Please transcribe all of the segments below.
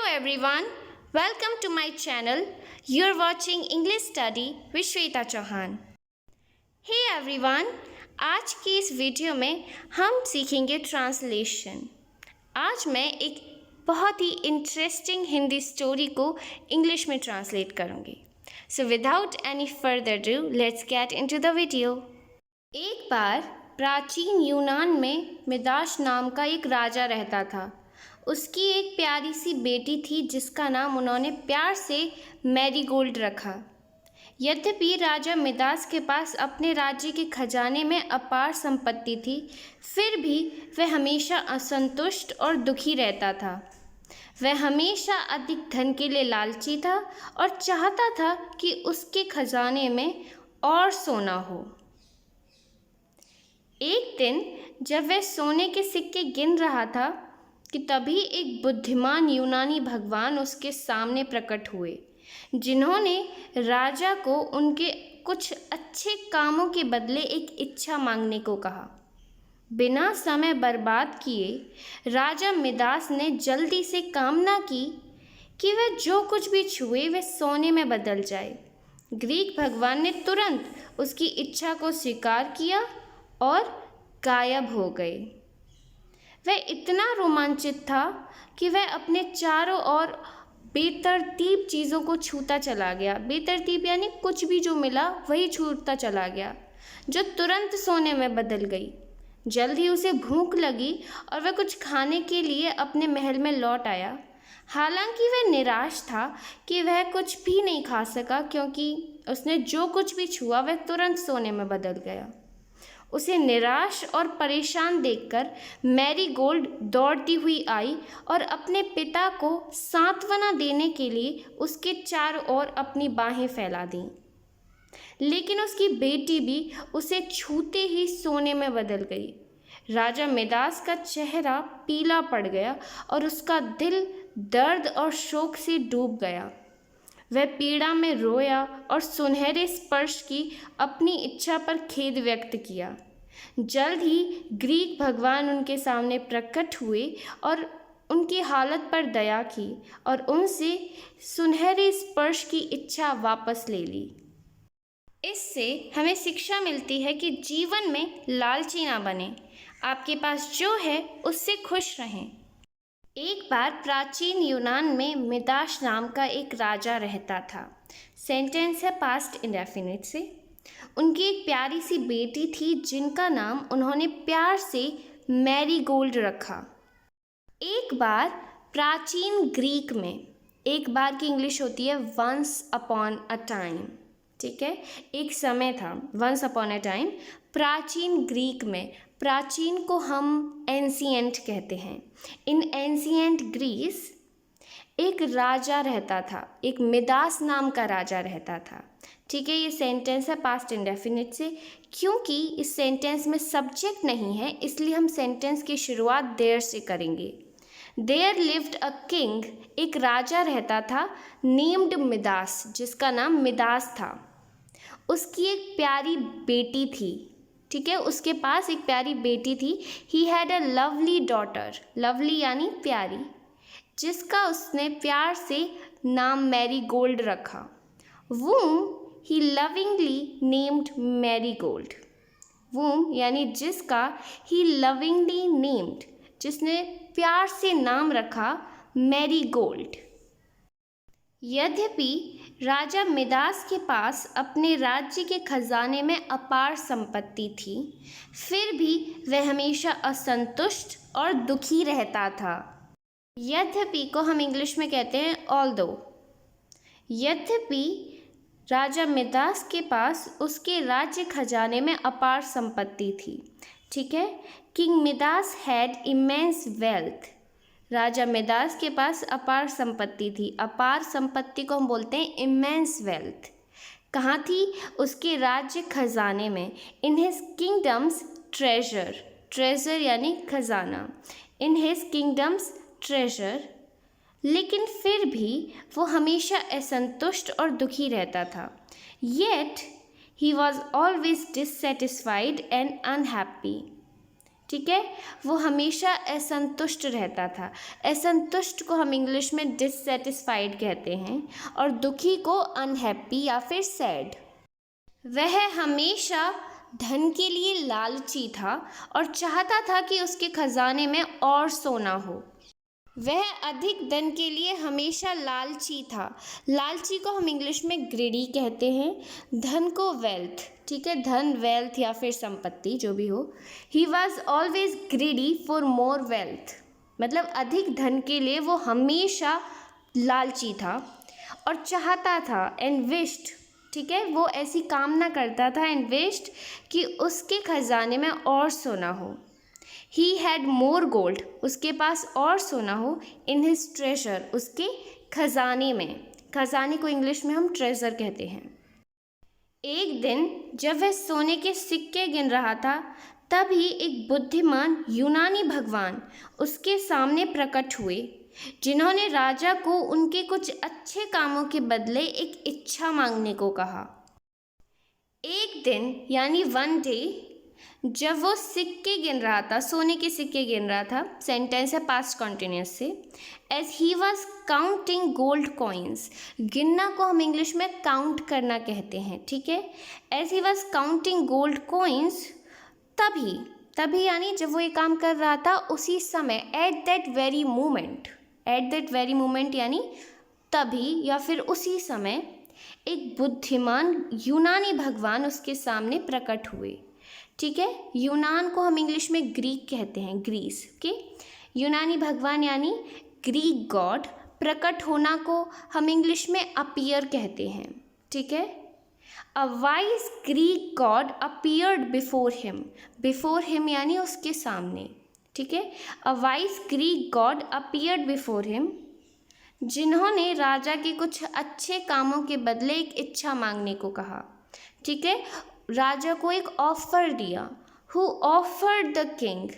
everyone, welcome to my channel. You're watching English Study with Shweta Chauhan. Hey everyone, आज की इस video में हम सीखेंगे ट्रांसलेशन। आज मैं एक बहुत ही इंटरेस्टिंग हिंदी स्टोरी को इंग्लिश में ट्रांसलेट करूँगी। So without any further ado, let's get into the video. एक बार प्राचीन यूनान में मिदास नाम का एक राजा रहता था। उसकी एक प्यारी सी बेटी थी जिसका नाम उन्होंने प्यार से मैरीगोल्ड रखा। यद्यपि राजा मिदास के पास अपने राज्य के खजाने में अपार संपत्ति थी, फिर भी वह हमेशा असंतुष्ट और दुखी रहता था। वह हमेशा अधिक धन के लिए लालची था और चाहता था कि उसके खजाने में और सोना हो। एक दिन जब वह सोने के सिक्के गिन रहा था कि तभी एक बुद्धिमान यूनानी भगवान उसके सामने प्रकट हुए, जिन्होंने राजा को उनके कुछ अच्छे कामों के बदले एक इच्छा मांगने को कहा। बिना समय बर्बाद किए राजा मिदास ने जल्दी से कामना की कि वह जो कुछ भी छुए वह सोने में बदल जाए। ग्रीक भगवान ने तुरंत उसकी इच्छा को स्वीकार किया और गायब हो गए। वह इतना रोमांचित था कि वह अपने चारों ओर बेतरतीब चीज़ों को छूता चला गया। बेतरतीब यानी कुछ भी जो मिला वही छूता चला गया, जो तुरंत सोने में बदल गई। जल्द ही उसे भूख लगी और वह कुछ खाने के लिए अपने महल में लौट आया। हालांकि वह निराश था कि वह कुछ भी नहीं खा सका, क्योंकि उसने जो कुछ भी छुआ वह तुरंत सोने में बदल गया। उसे निराश और परेशान देखकर मैरीगोल्ड दौड़ती हुई आई और अपने पिता को सांत्वना देने के लिए उसके चारों ओर अपनी बाहें फैला दीं। लेकिन उसकी बेटी भी उसे छूते ही सोने में बदल गई। राजा मिदास का चेहरा पीला पड़ गया और उसका दिल दर्द और शोक से डूब गया। वह पीड़ा में रोया और सुनहरे स्पर्श की अपनी इच्छा पर खेद व्यक्त किया। जल्द ही ग्रीक भगवान उनके सामने प्रकट हुए और उनकी हालत पर दया की और उनसे सुनहरे स्पर्श की इच्छा वापस ले ली। इससे हमें शिक्षा मिलती है कि जीवन में लालची ना बने, आपके पास जो है उससे खुश रहें। एक बार प्राचीन यूनान में मिदास नाम का एक राजा रहता था। सेंटेंस है पास्ट इंडेफिनिट से। उनकी एक प्यारी सी बेटी थी जिनका नाम उन्होंने प्यार से मैरीगोल्ड रखा। एक बार प्राचीन ग्रीक में, एक बार की इंग्लिश होती है वंस अपॉन अ टाइम, ठीक है, एक समय था, वंस अपॉन अ टाइम। प्राचीन ग्रीक में, प्राचीन को हम एंशिएंट कहते हैं। इन एंशिएंट ग्रीस एक राजा रहता था, एक मिदास नाम का राजा रहता था, ठीक है। ये सेंटेंस है पास्ट इंडेफिनिट से। क्योंकि इस सेंटेंस में सब्जेक्ट नहीं है, इसलिए हम सेंटेंस की शुरुआत देयर से करेंगे। देयर लिव्ड अ किंग, एक राजा रहता था नेम्ड मिदास, जिसका नाम मिदास था। उसकी एक प्यारी बेटी थी, ठीक है, उसके पास एक प्यारी बेटी थी। He had a lovely daughter, lovely यानी प्यारी, जिसका उसने प्यार से नाम मैरीगोल्ड रखा। वूम ही लविंगली नेम्ड मैरीगोल्ड, वूम यानी जिसका, ही लविंगली नेम्ड, जिसने प्यार से नाम रखा मैरीगोल्ड। यद्यपि राजा मिदास के पास अपने राज्य के खजाने में अपार संपत्ति थी, फिर भी वह हमेशा असंतुष्ट और दुखी रहता था। यद्यपि को हम इंग्लिश में कहते हैं ऑल्दो। यद्यपि राजा मिदास के पास उसके राज्य खजाने में अपार संपत्ति थी, ठीक है। King Midas had immense wealth, Raja Midas के पास अपार संपत्ति थी। अपार संपत्ति को हम बोलते हैं इमेंस वेल्थ। कहाँ थी? उसके राज्य खजाने में। In his kingdoms treasure, treasure यानी खजाना, इन हिज किंगडम्स ट्रेजर। लेकिन फिर भी वो हमेशा असंतुष्ट और दुखी रहता था। Yet he was always dissatisfied and unhappy, ठीक है, वो हमेशा असंतुष्ट रहता था। असंतुष्ट को हम इंग्लिश में डिससेटिस्फाइड कहते हैं और दुखी को अनहैप्पी या फिर सैड। वह हमेशा धन के लिए लालची था और चाहता था कि उसके खजाने में और सोना हो। वह अधिक धन के लिए हमेशा लालची था। लालची को हम इंग्लिश में ग्रीडी कहते हैं, धन को वेल्थ, ठीक है, धन, वेल्थ या फिर संपत्ति जो भी हो। He was always greedy for more wealth, मतलब अधिक धन के लिए वो हमेशा लालची था और चाहता था, एंड विश्ड, ठीक है, वो ऐसी कामना करता था, एंड विश्ड, कि उसके खजाने में और सोना हो। ही हैड मोर गोल्ड, उसके पास और सोना हो, इन हिज ट्रेजर, उसके खजाने में। खजाने को इंग्लिश में हम ट्रेजर कहते हैं। एक दिन जब वह सोने के सिक्के गिन रहा था, तभी एक बुद्धिमान यूनानी भगवान उसके सामने प्रकट हुए, जिन्होंने राजा को उनके कुछ अच्छे कामों के बदले एक इच्छा मांगने को कहा। एक दिन यानी वन डे, जब वो सिक्के गिन रहा था, सोने के सिक्के गिन रहा था, सेंटेंस है पास्ट कंटिन्यूअस से, as he was counting gold coins, गिनना को हम इंग्लिश में काउंट करना कहते हैं, ठीक है, as he was counting gold coins, तभी यानी जब वो ये काम कर रहा था उसी समय, एट दैट वेरी मोमेंट यानी तभी या फिर उसी समय, एक बुद्धिमान यूनानी भगवान उसके सामने प्रकट हुए, ठीक है। यूनान को हम इंग्लिश में ग्रीक कहते हैं, ग्रीस के। यूनानी भगवान यानी ग्रीक गॉड। प्रकट होना को हम इंग्लिश में अपीयर कहते हैं, ठीक है। A wise Greek God appeared before him यानी उसके सामने, ठीक है। A wise Greek God appeared before him, जिन्होंने राजा के कुछ अच्छे कामों के बदले एक इच्छा मांगने को कहा, ठीक है। राजा को एक ऑफर दिया। Who offered the king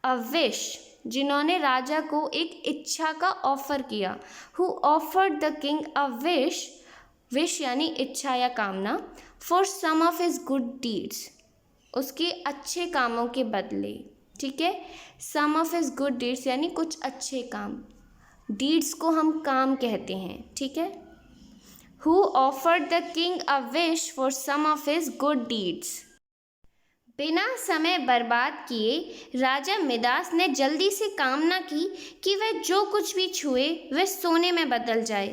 a wish, जिन्होंने राजा को एक इच्छा का ऑफर किया। Who offered the king a wish यानी इच्छा या कामना, for some of his good deeds, उसके अच्छे कामों के बदले, ठीक है। Some of his good deeds यानी कुछ अच्छे काम, डीड्स को हम काम कहते हैं, ठीक है। Who offered the king a wish for some of his good deeds? बिना समय बर्बाद किए राजा मिदास ने जल्दी से कामना की कि वह जो कुछ भी छुए वह सोने में बदल जाए।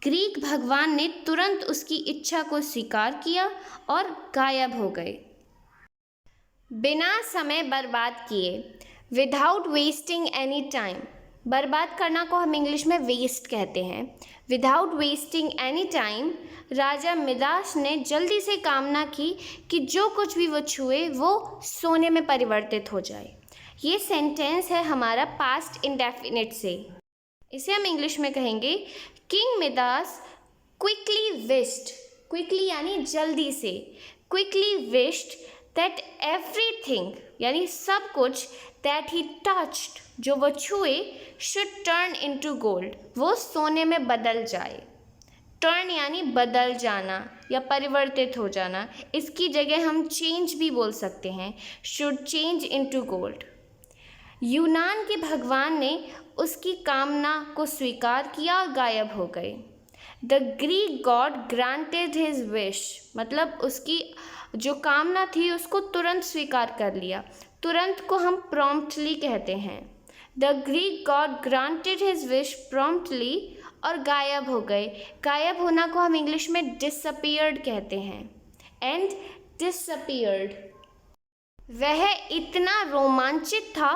ग्रीक भगवान ने तुरंत उसकी इच्छा को स्वीकार किया और गायब हो गए। बिना समय बर्बाद किए, विदाउट वेस्टिंग एनी टाइम, बर्बाद करना को हम इंग्लिश में वेस्ट कहते हैं। विदाउट वेस्टिंग एनी टाइम, राजा मिदास ने जल्दी से कामना की कि जो कुछ भी वो छुए वो सोने में परिवर्तित हो जाए। ये सेंटेंस है हमारा पास्ट इंडेफिनिट से। इसे हम इंग्लिश में कहेंगे, king Midas quickly wished, quickly यानी जल्दी से, क्विकली विश्ड दैट एवरीथिंग यानी सब कुछ, दैट ही टच्ड जो वो छुए, शुड टर्न इनटू गोल्ड, वो सोने में बदल जाए। टर्न यानी बदल जाना या परिवर्तित हो जाना, इसकी जगह हम चेंज भी बोल सकते हैं, शुड चेंज इनटू गोल्ड। यूनान के भगवान ने उसकी कामना को स्वीकार किया और गायब हो गए। The Greek God granted his wish, मतलब उसकी जो कामना थी उसको तुरंत स्वीकार कर लिया। तुरंत को हम प्रॉम्प्टली कहते हैं। The Greek God granted his wish promptly, और गायब हो गए। गायब होना को हम इंग्लिश में डिसअपीयर्ड कहते हैं, एंड डिसअपीयर्ड। वह इतना रोमांचित था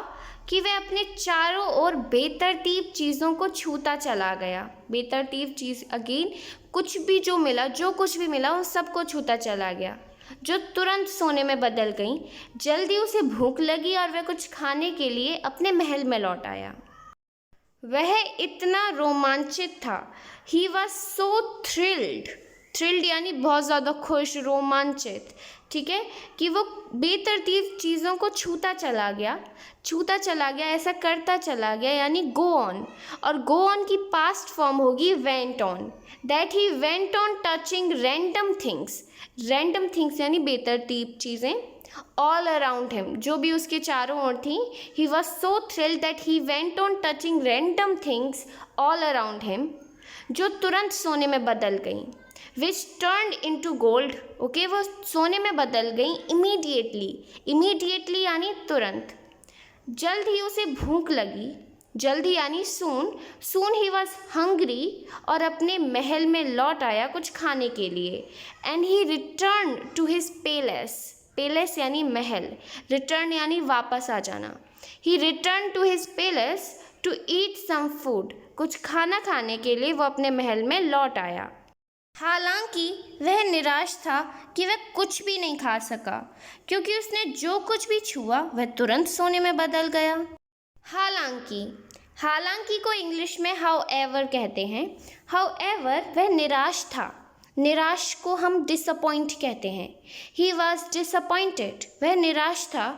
कि वह अपने चारों ओर बेतरतीब चीज़ों को छूता चला गया। बेतरतीब चीज़ अगेन, कुछ भी जो मिला, जो कुछ भी मिला उन सबको छूता चला गया, जो तुरंत सोने में बदल गई। जल्दी उसे भूख लगी और वह कुछ खाने के लिए अपने महल में लौट आया। वह इतना रोमांचित था, ही वॉज सो थ्रिल्ड, थ्रिल्ड यानी बहुत ज़्यादा खुश, रोमांचित, ठीक है, कि वो बेतरतीब चीज़ों को छूता चला गया, ऐसा करता चला गया, यानी गो ऑन, और गो ऑन की पास्ट फॉर्म होगी went on, that he went on touching random things यानी बेतरतीब चीज़ें, ऑल अराउंड हिम, जो भी उसके चारों ओर थी, he was so thrilled that he went on touching random things all around him, जो तुरंत सोने में बदल गई, which turn into gold, okay, वो सोने में बदल गई इमीडिएटली, इमीडिएटली यानी तुरंत। जल्द ही उसे भूख लगी, जल्द ही यानी सून, सून ही वॉज हंग्री, और अपने महल में लौट आया कुछ खाने के लिए। And he return to his palace, palace यानी महल, रिटर्न यानी वापस आ जाना। He return to his palace to eat some food, कुछ खाना खाने के लिए वो अपने महल में लौट आया। हालांकि वह निराश था कि वह कुछ भी नहीं खा सका, क्योंकि उसने जो कुछ भी छुआ वह तुरंत सोने में बदल गया। हालांकि, हालांकि को इंग्लिश में हाउ एवर कहते हैं। हाउ एवर वह निराश था, निराश को हम डिसअपॉइंट कहते हैं। ही वॉज डिसअपॉइंटेड, वह निराश था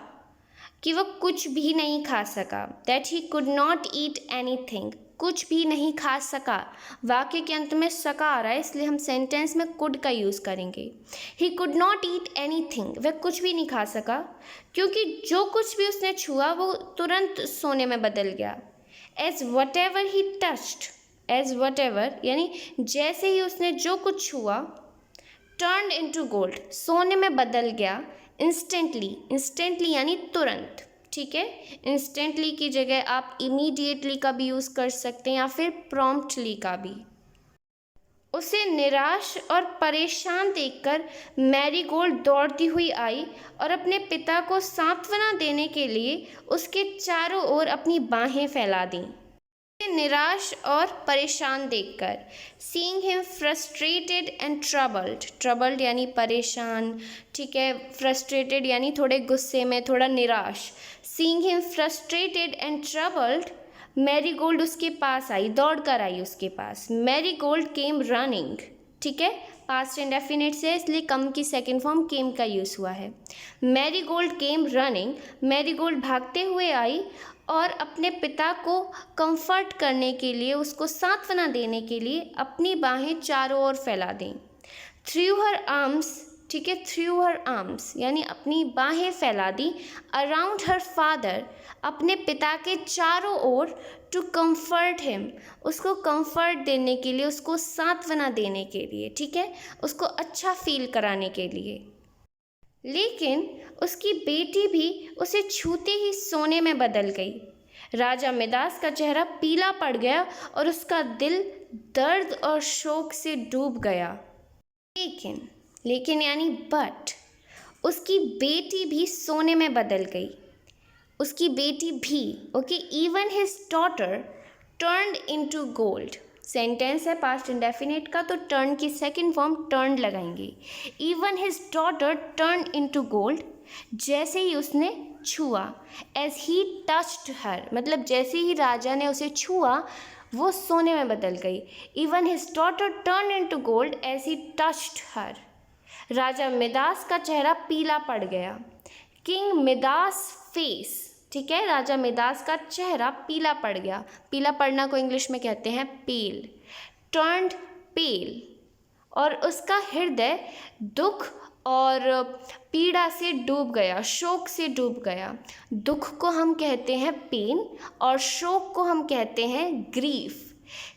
कि वह कुछ भी नहीं खा सका। That he could not eat anything, कुछ भी नहीं खा सका। वाक्य के अंत में सका आ रहा है, इसलिए हम सेंटेंस में कुड का यूज़ करेंगे। He could not eat anything, वह कुछ भी नहीं खा सका, क्योंकि जो कुछ भी उसने छुआ वो तुरंत सोने में बदल गया। As whatever he touched, as whatever यानी जैसे ही उसने जो कुछ छुआ, टर्न इनटू गोल्ड, सोने में बदल गया। इंस्टेंटली, इंस्टेंटली यानी तुरंत, ठीक है। इंस्टेंटली की जगह आप इमीडिएटली का भी यूज़ कर सकते हैं या फिर प्रॉम्प्टली का भी। उसे निराश और परेशान देखकर मैरीगोल्ड दौड़ती हुई आई और अपने पिता को सांत्वना देने के लिए उसके चारों ओर अपनी बाहें फैला दीं। निराश और परेशान देखकर, seeing him frustrated and troubled, troubled यानी परेशान, ठीक है, फ्रस्ट्रेटेड यानी थोड़े गुस्से में, थोड़ा निराश। Seeing him frustrated and troubled, marigold उसके पास आई, दौड़ कर आई उसके पास। मैरीगोल्ड केम रनिंग, ठीक है, पास्ट इंडेफिनिट से, इसलिए कम की सेकेंड फॉर्म केम का यूज़ हुआ है। मैरीगोल्ड केम रनिंग, मैरीगोल्ड भागते हुए आई और अपने पिता को कंफर्ट करने के लिए, उसको सांत्वना देने के लिए अपनी बाहें चारों ओर फैला दें। थ्रू हर आर्म्स, ठीक है, थ्रू हर आर्म्स यानी अपनी बाहें फैला दी। अराउंड हर फादर, अपने पिता के चारों ओर। टू कंफर्ट हिम, उसको कंफर्ट देने के लिए, उसको सांत्वना देने के लिए, ठीक है, उसको अच्छा फील कराने के लिए। लेकिन उसकी बेटी भी उसे छूते ही सोने में बदल गई। राजा मिदास का चेहरा पीला पड़ गया और उसका दिल दर्द और शोक से डूब गया। लेकिन, लेकिन यानी बट, उसकी बेटी भी सोने में बदल गई। उसकी बेटी भी, okay, even his daughter turned into gold. Sentence है पास्ट इंडेफिनिट का, तो टर्न की सेकंड फॉर्म टर्न लगाएंगे। Even his daughter turn into gold, जैसे ही उसने छुआ। एज ही टच्ड हर, मतलब जैसे ही राजा ने उसे छुआ वो सोने में बदल गई। Even his daughter turn into gold as he touched her, राजा मिदास का चेहरा पीला पड़ गया। किंग मिदास फेस, ठीक है, राजा मिदास का चेहरा पीला पड़ गया। पीला पड़ना को इंग्लिश में कहते हैं पेल। टर्न्ड पेल, और उसका हृदय दुख और पीड़ा से डूब गया, शोक से डूब गया। दुख को हम कहते हैं पेन और शोक को हम कहते हैं grief.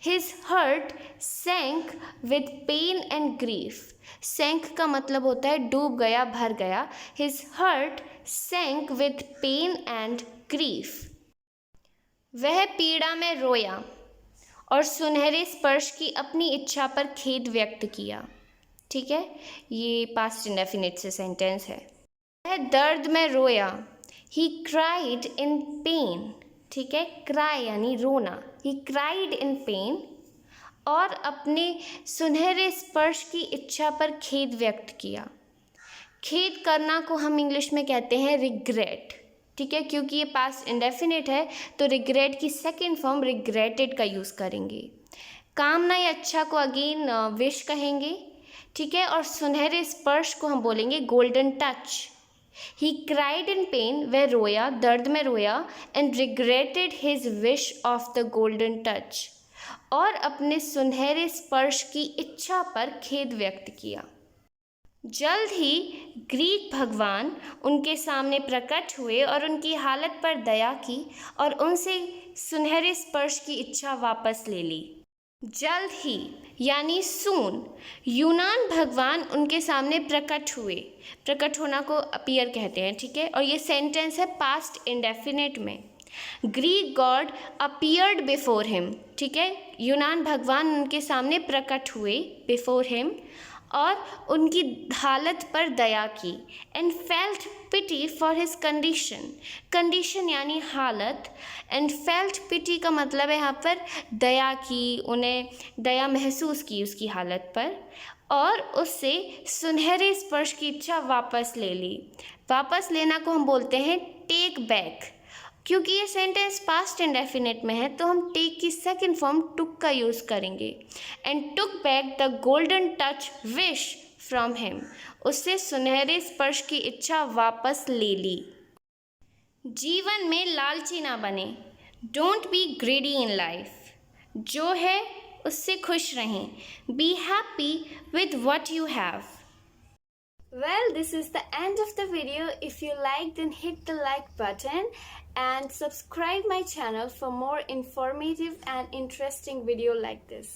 His heart sank with pain and grief. Sank का मतलब होता है डूब गया, भर गया। His heart sank with pain and grief, वह पीड़ा में रोया और सुनहरे स्पर्श की अपनी इच्छा पर खेद व्यक्त किया, ठीक है, ये पास्ट इंडेफिनिट से सेंटेंस है। वह दर्द में रोया, ही क्राइड इन पेन, ठीक है, क्राई यानी रोना, ही क्राइड इन पेन, और अपने सुनहरे स्पर्श की इच्छा पर खेद व्यक्त किया। खेद करना को हम इंग्लिश में कहते हैं रिग्रेट, ठीक है, क्योंकि ये पास्ट इंडेफिनिट है तो रिग्रेट की सेकंड फॉर्म रिग्रेटेड का यूज़ करेंगे। कामना या इच्छा को अगेन विश कहेंगे, ठीक है, और सुनहरे स्पर्श को हम बोलेंगे golden touch. He cried in pen, वह रोया, दर्द में रोया, and regretted his wish of the golden touch, और अपने सुनहरे स्पर्श की इच्छा पर खेद व्यक्त किया। जल्द ही ग्रीक भगवान उनके सामने प्रकट हुए और उनकी हालत पर दया की और उनसे सुनहरे स्पर्श की इच्छा वापस ले ली। जल्द ही यानी सून, यूनान भगवान उनके सामने प्रकट हुए। प्रकट होना को अपीयर कहते हैं, ठीक है। और ये सेंटेंस है पास्ट इंडेफिनिट में। Greek God appeared before him, ठीक है। यूनान भगवान उनके सामने प्रकट हुए बिफोर हिम और उनकी हालत पर दया की। And felt pity for his condition, condition यानी हालत। एंड फेल्ट पिटी का मतलब है यहाँ पर दया की, उन्हें दया महसूस की उसकी हालत पर और उससे सुनहरे स्पर्श की इच्छा वापस ले ली। वापस लेना को हम बोलते हैं टेक बैक। क्योंकि ये सेंटेंस पास्ट इंडेफिनिट में है तो हम टेक की सेकंड फॉर्म टुक का यूज़ करेंगे। And took back the golden touch wish from him, उससे सुनहरे स्पर्श की इच्छा वापस ले ली। जीवन में लालची ना बने, don't be greedy in life. जो है उससे खुश रहें, be happy with what you have. Well, this is the end of the video. If you liked, then hit the like button and subscribe my channel for more informative and interesting video like this.